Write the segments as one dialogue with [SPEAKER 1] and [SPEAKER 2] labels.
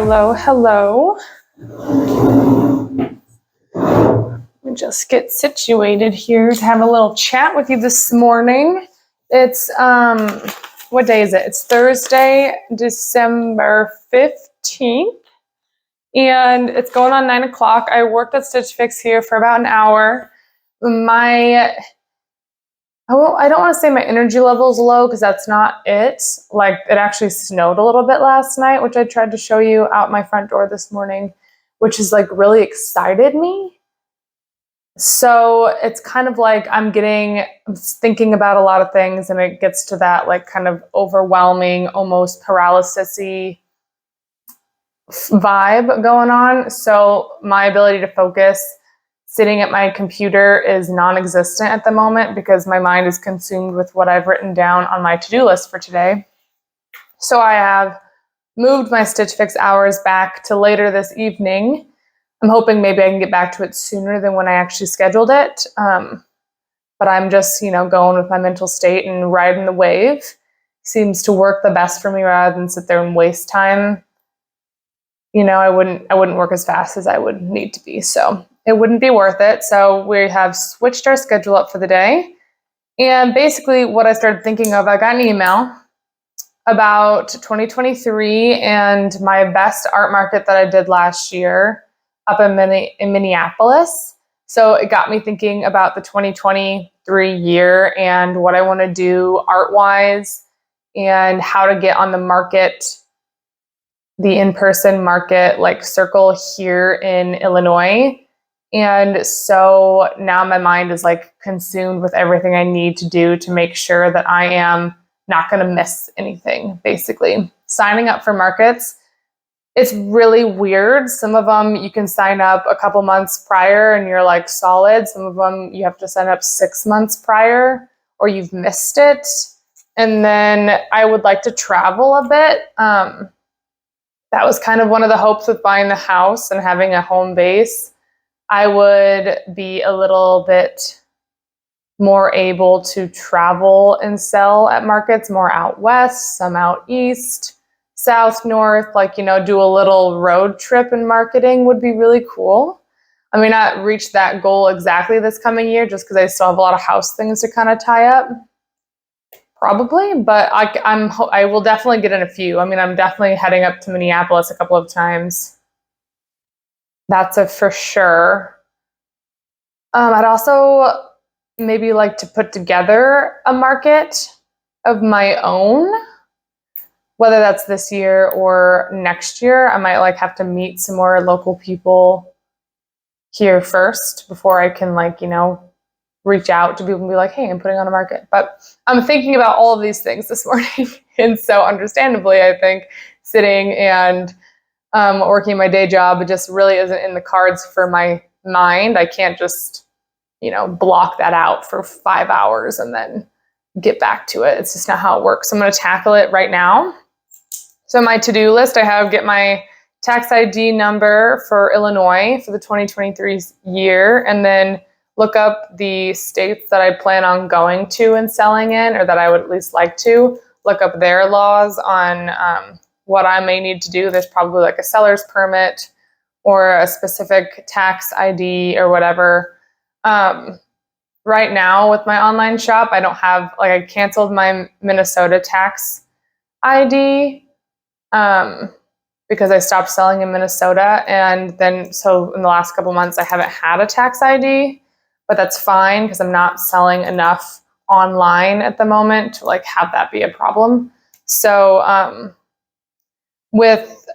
[SPEAKER 1] Hello, hello. Let me just get situated here to have a little chat with you this morning. It's, what day is it? It's Thursday, December 15th, and it's going on 9 o'clock. I worked at StitchFix here for about an hour. I don't want to say my energy level is low because that's not it. Like, it actually snowed a little bit last night, which I tried to show you out my front door this morning, which is like really excited me. So it's kind of like I'm thinking about a lot of things, and it gets to that like kind of overwhelming, almost paralysis-y vibe going on. So my ability to focus sitting at my computer is non-existent at the moment because my mind is consumed with what I've written down on my to-do list for today. So I have moved my Stitch Fix hours back to later this evening. I'm hoping maybe I can get back to it sooner than when I actually scheduled it. But I'm just, going with my mental state and riding the wave. Seems to work the best for me rather than sit there and waste time. I wouldn't work as fast as I would need to be. So it wouldn't be worth it. So we have switched our schedule up for the day. And basically what I started thinking of, I got an email about 2023 and my best art market that I did last year up in Minneapolis. So it got me thinking about the 2023 year and what I want to do art-wise and how to get on the market, the in-person market like circle here in Illinois. And so now my mind is like consumed with everything I need to do to make sure that I am not going to miss anything, basically. Signing up for markets, it's really weird. Some of them you can sign up a couple months prior and you're like solid. Some of them you have to sign up 6 months prior or you've missed it. And then I would like to travel a bit. That was kind of one of the hopes with buying the house and having a home base. I would be a little bit more able to travel and sell at markets, more out west, some out east, south, north, do a little road trip in marketing would be really cool. I may not reach that goal exactly this coming year just because I still have a lot of house things to kind of tie up. Probably, but I will definitely get in a few. I'm definitely heading up to Minneapolis a couple of times. That's a for sure. I'd also maybe like to put together a market of my own, whether that's this year or next year. I might have to meet some more local people here first before I can reach out to people and be like, hey, I'm putting on a market. But I'm thinking about all of these things this morning. And so understandably, I think sitting and working my day job, it just really isn't in the cards for my mind. I can't just, block that out for 5 hours and then get back to it. It's just not how it works. So I'm going to tackle it right now. So my to-do list, I have get my tax ID number for Illinois for the 2023 year, and then look up the states that I plan on going to and selling in, or that I would at least like to. Look up their laws on what I may need to do. There's probably like a seller's permit or a specific tax ID or whatever. Right now with my online shop, I don't have, I canceled my Minnesota tax ID because I stopped selling in Minnesota. And then, so in the last couple months, I haven't had a tax ID, but that's fine because I'm not selling enough online at the moment to have that be a problem. So with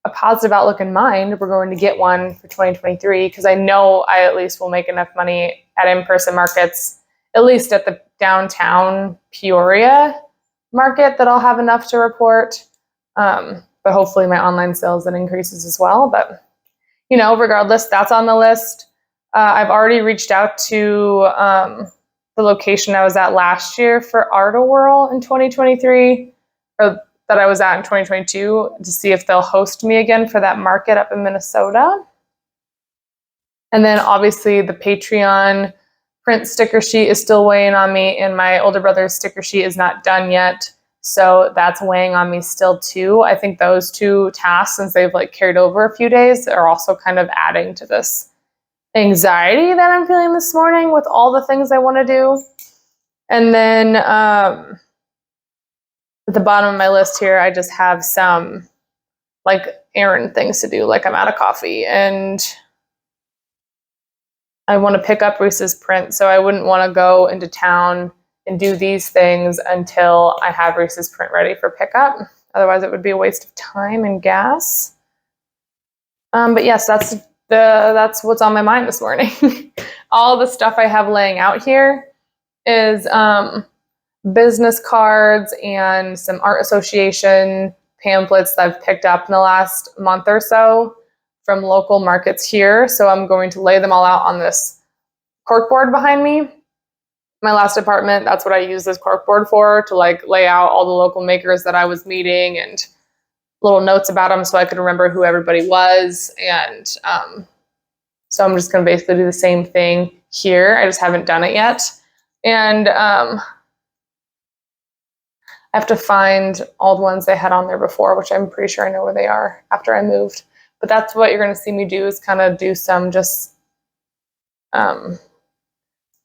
[SPEAKER 1] a positive outlook in mind, we're going to get one for 2023 because I know I at least will make enough money at in-person markets, at least at the downtown Peoria market, that I'll have enough to report. But hopefully my online sales then increases as well. But, regardless, that's on the list. I've already reached out to the location I was at last year for Art-A-Whirl in 2023, or that I was at in 2022, to see if they'll host me again for that market up in Minnesota. And then obviously the Patreon print sticker sheet is still weighing on me, and my older brother's sticker sheet is not done yet. So that's weighing on me still too. I think those two tasks, since they've like carried over a few days, are also kind of adding to this anxiety that I'm feeling this morning with all the things I want to do. And then at the bottom of my list here, I just have some like errand things to do, like I'm out of coffee and I want to pick up Reese's print. So I wouldn't want to go into town and do these things until I have Reese's print ready for pickup. Otherwise it would be a waste of time and gas. But yes, that's what's on my mind this morning. All the stuff I have laying out here is business cards and some art association pamphlets that I've picked up in the last month or so from local markets here. So I'm going to lay them all out on this corkboard behind me. My last apartment, that's what I used this corkboard for, to like lay out all the local makers that I was meeting and little notes about them so I could remember who everybody was. And so I'm just going to basically do the same thing here. I just haven't done it yet. And I have to find all the ones they had on there before, which I'm pretty sure I know where they are after I moved. But that's what you're going to see me do, is kind of do some just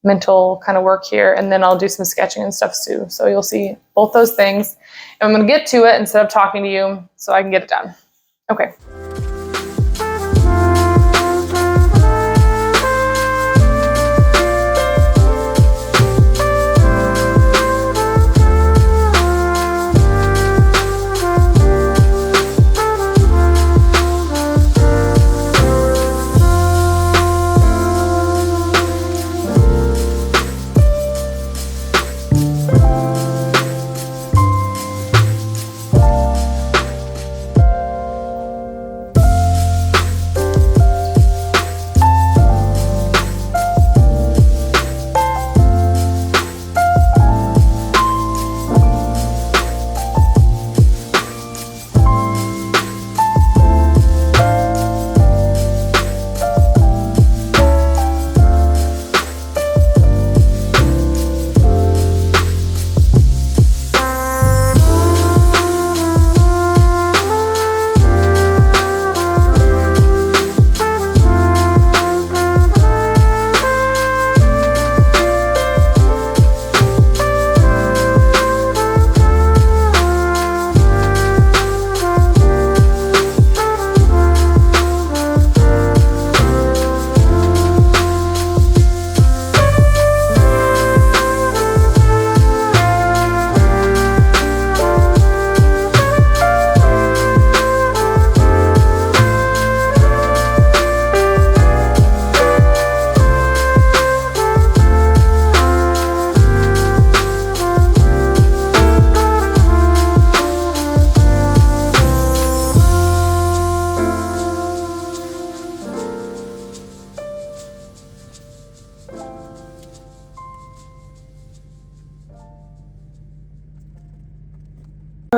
[SPEAKER 1] mental kind of work here, and then I'll do some sketching and stuff too. So you'll see both those things. And I'm going to get to it instead of talking to you so I can get it done. Okay.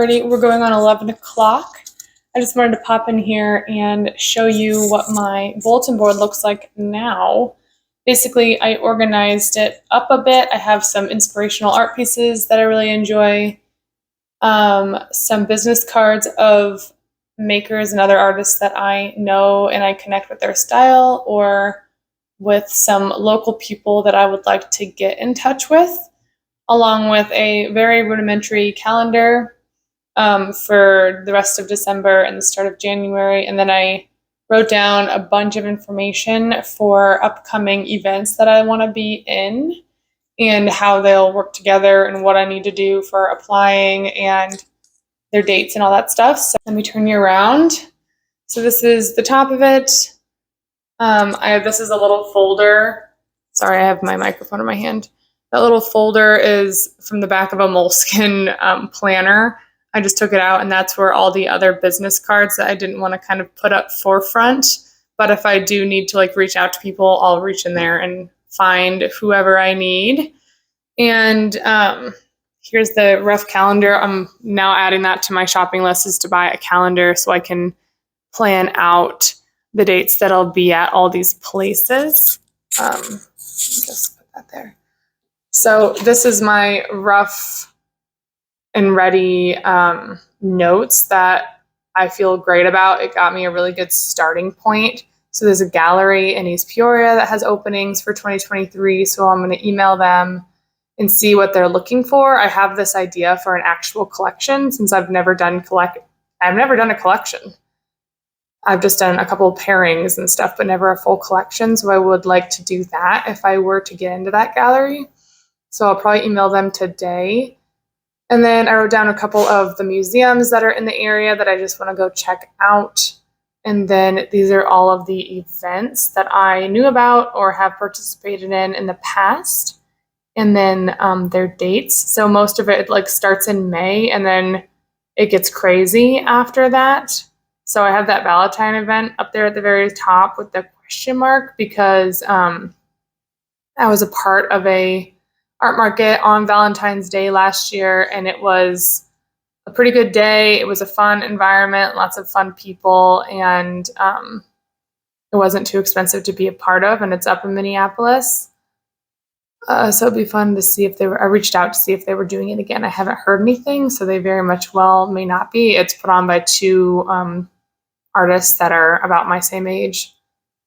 [SPEAKER 1] We're going on 11 o'clock. I just wanted to pop in here and show you what my bulletin board looks like now. Basically, I organized it up a bit. I have some inspirational art pieces that I really enjoy, some business cards of makers and other artists that I know and I connect with their style, or with some local people that I would like to get in touch with, along with a very rudimentary calendar for the rest of December and the start of January. And then I wrote down a bunch of information for upcoming events that I want to be in and how they'll work together and what I need to do for applying and their dates and all that stuff. So let me turn you around. So this is the top of it. This is a little folder. Sorry, I have my microphone in my hand. That little folder is from the back of a moleskin planner. I just took it out, and that's where all the other business cards that I didn't want to kind of put up forefront. But if I do need to like reach out to people, I'll reach in there and find whoever I need. And here's the rough calendar. I'm now adding that to my shopping list, is to buy a calendar so I can plan out the dates that I'll be at all these places. Just put that there. So this is my rough and ready notes that I feel great about. It got me a really good starting point. So there's a gallery in East Peoria that has openings for 2023. So I'm going to email them and see what they're looking for. I have this idea for an actual collection since I've never done a collection. I've just done a couple of pairings and stuff, but never a full collection. So I would like to do that if I were to get into that gallery. So I'll probably email them today. And then I wrote down a couple of the museums that are in the area that I just want to go check out. And then these are all of the events that I knew about or have participated in the past. And then their dates. So most of it like starts in May and then it gets crazy after that. So I have that Valentine event up there at the very top with the question mark because I was a part of a art market on Valentine's Day last year, and it was a pretty good day. It was a fun environment, lots of fun people, and it wasn't too expensive to be a part of, and it's up in Minneapolis. So it'd be fun to see if I reached out to see if they were doing it again. I haven't heard anything, so they very much well may not be. It's put on by two artists that are about my same age.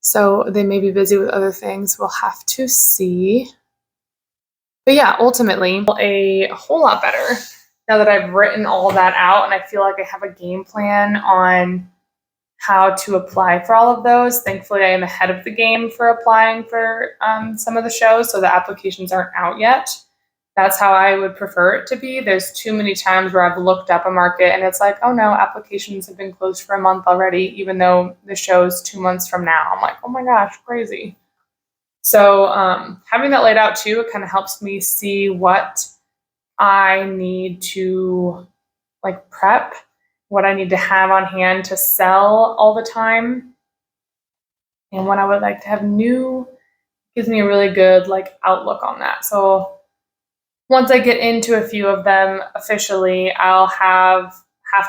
[SPEAKER 1] So they may be busy with other things. We'll have to see. But yeah, ultimately, a whole lot better now that I've written all that out and I feel like I have a game plan on how to apply for all of those. Thankfully, I am ahead of the game for applying for some of the shows, so the applications aren't out yet. That's how I would prefer it to be. There's too many times where I've looked up a market and it's like, oh no, applications have been closed for a month already, even though the show's 2 months from now. I'm like, oh my gosh, crazy. So having that laid out too, it kind of helps me see what I need to like prep, what I need to have on hand to sell all the time, and what I would like to have new. Gives me a really good like outlook on that. So once I get into a few of them officially, I'll have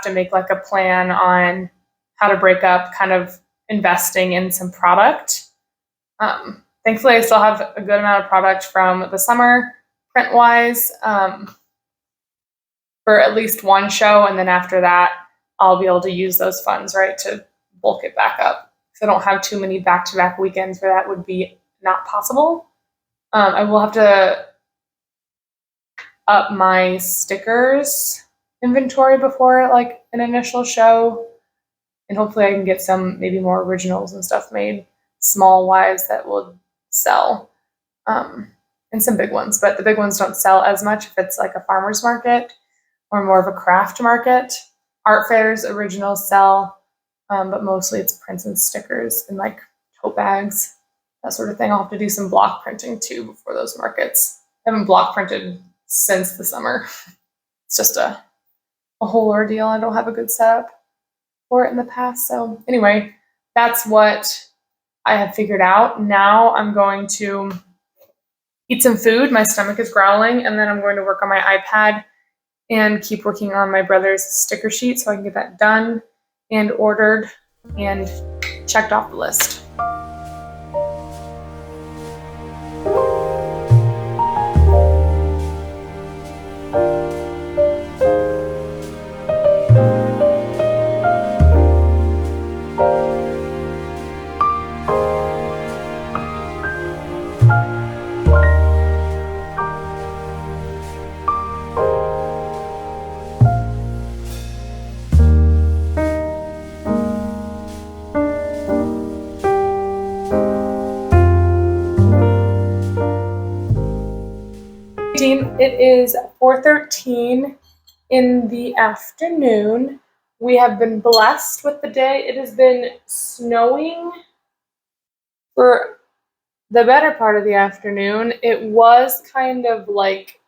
[SPEAKER 1] to make like a plan on how to break up kind of investing in some product. Thankfully, I still have a good amount of product from the summer print-wise for at least one show, and then after that, I'll be able to use those funds, right, to bulk it back up. Because I don't have too many back-to-back weekends where that would be not possible. I will have to up my stickers inventory before like an initial show, and hopefully I can get some maybe more originals and stuff made small wise that will sell, and some big ones, but the big ones don't sell as much if it's like a farmer's market or more of a craft market. Art fairs originals sell, but mostly it's prints and stickers and like tote bags, that sort of thing. I'll have to do some block printing too before those markets. I haven't block printed since the summer. It's just a whole ordeal. I don't have a good setup for it in the past. So anyway, that's what I have figured out. Now I'm going to eat some food. My stomach is growling, and then I'm going to work on my iPad and keep working on my brother's sticker sheet so I can get that done and ordered and checked off the list. It is 4:13 in the afternoon. We have been blessed with the day. It has been snowing for the better part of the afternoon. It was kind of like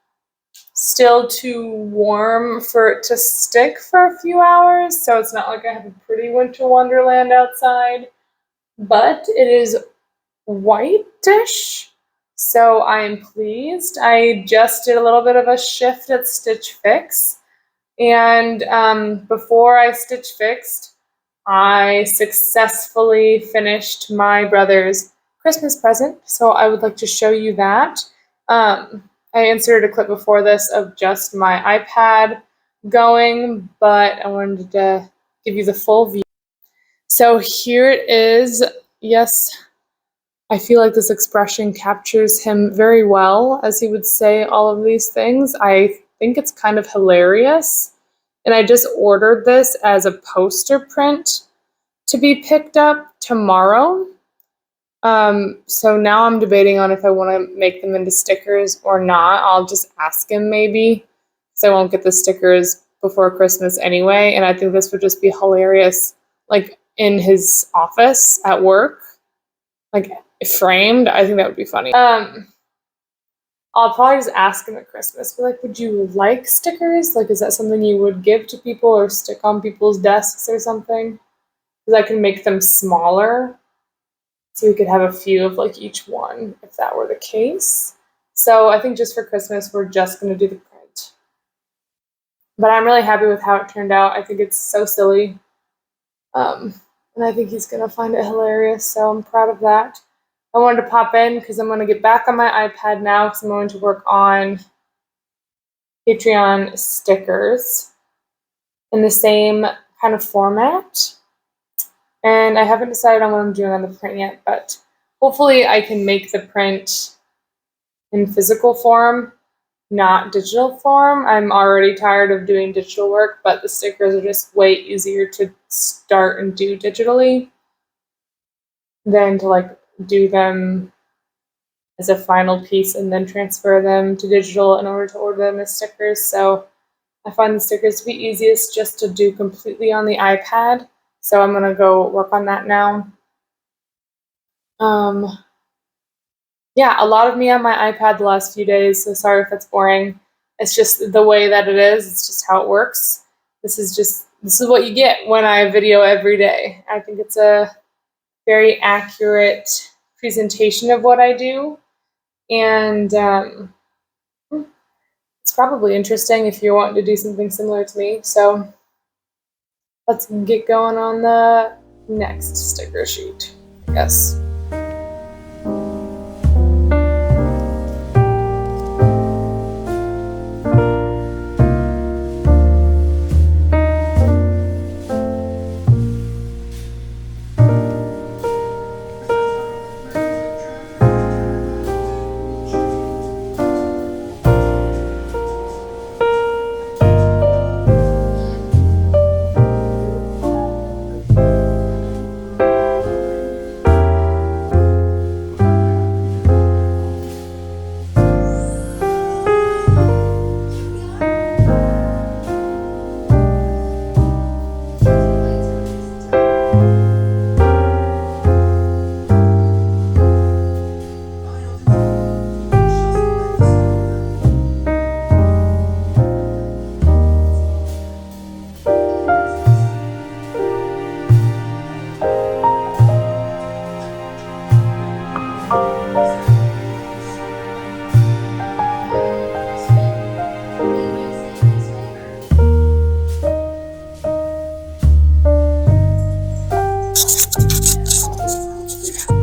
[SPEAKER 1] still too warm for it to stick for a few hours, so it's not like I have a pretty winter wonderland outside, but it is whitish. So I am pleased. I just did a little bit of a shift at StitchFix, and before I StitchFixed, I successfully finished my brother's Christmas present. So I would like to show you that. I inserted a clip before this of just my iPad going, but I wanted to give you the full view. So here it is. Yes, I feel like this expression captures him very well as he would say all of these things. I think it's kind of hilarious. And I just ordered this as a poster print to be picked up tomorrow. So now I'm debating on if I want to make them into stickers or not. I'll just ask him maybe, because I won't get the stickers before Christmas anyway. And I think this would just be hilarious, like in his office at work, like framed. I think that would be funny. I'll probably just ask him at Christmas, be like, would you like stickers? Like, is that something you would give to people or stick on people's desks or something? Because I can make them smaller. So we could have a few of like each one if that were the case. So I think just for Christmas, we're just going to do the print. But I'm really happy with how it turned out. I think it's so silly. And I think he's going to find it hilarious. So I'm proud of that. I wanted to pop in because I'm going to get back on my iPad now because I'm going to work on Patreon stickers in the same kind of format. And I haven't decided on what I'm doing on the print yet, but hopefully I can make the print in physical form, not digital form. I'm already tired of doing digital work, but the stickers are just way easier to start and do digitally than to like do them as a final piece and then transfer them to digital in order to order them as stickers. So I find the stickers to be easiest just to do completely on the iPad. So I'm gonna go work on that now. Yeah, a lot of me on my iPad the last few days, so sorry if that's boring. It's just the way that it is, it's just how it works. This is what you get when I video every day. I think it's a very accurate presentation of what I do, and it's probably interesting if you're wanting to do something similar to me. So let's get going on the next sticker sheet, I guess.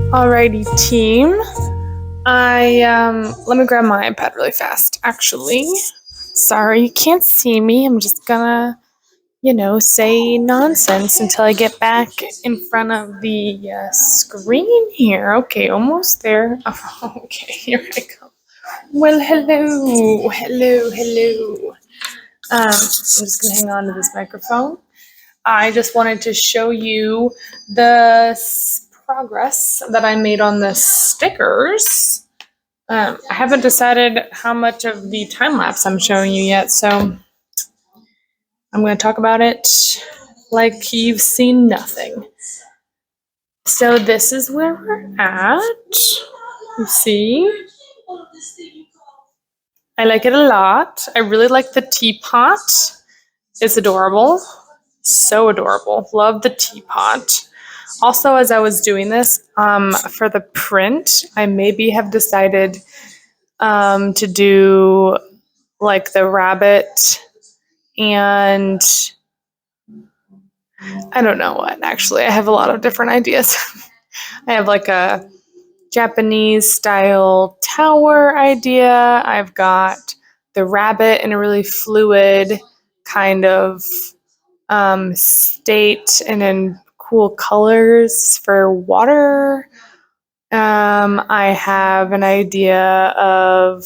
[SPEAKER 1] Alrighty, team. Let me grab my iPad really fast, actually. Sorry, you can't see me. I'm just gonna, say nonsense until I get back in front of the screen here. Okay, almost there. Oh, okay, here I come. Well, hello. I'm just gonna hang on to this microphone. I just wanted to show you the progress that I made on the stickers. I haven't decided how much of the time lapse I'm showing you yet, so I'm going to talk about it like you've seen nothing. So this is where we're at. You see? I like it a lot. I really like the teapot. It's adorable. So adorable. Love the teapot. Also, as I was doing this, for the print, I maybe have decided to do like the rabbit and I don't know what, actually. I have a lot of different ideas. I have like a Japanese style tower idea. I've got the rabbit in a really fluid kind of state and in cool colors for water. I have an idea of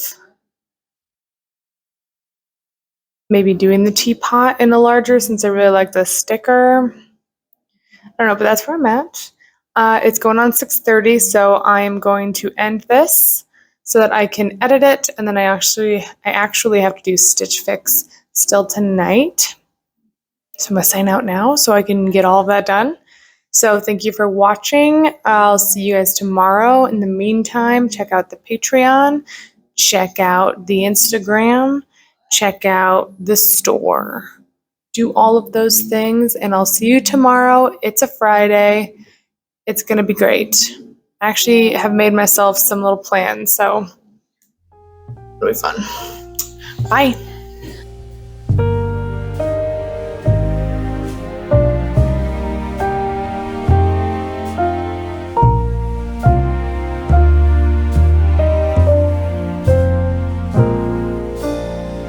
[SPEAKER 1] maybe doing the teapot in a larger, since I really like the sticker. I don't know, but that's where I'm at. It's going on 6:30, so I am going to end this so that I can edit it, and then I actually have to do StitchFix still tonight. So I'm gonna sign out now so I can get all of that done. So thank you for watching. I'll see you guys tomorrow. In the meantime, check out the Patreon, check out the Instagram, check out the store. Do all of those things, and I'll see you tomorrow. It's a Friday. It's gonna be great. I actually have made myself some little plans, so it'll be fun. Bye.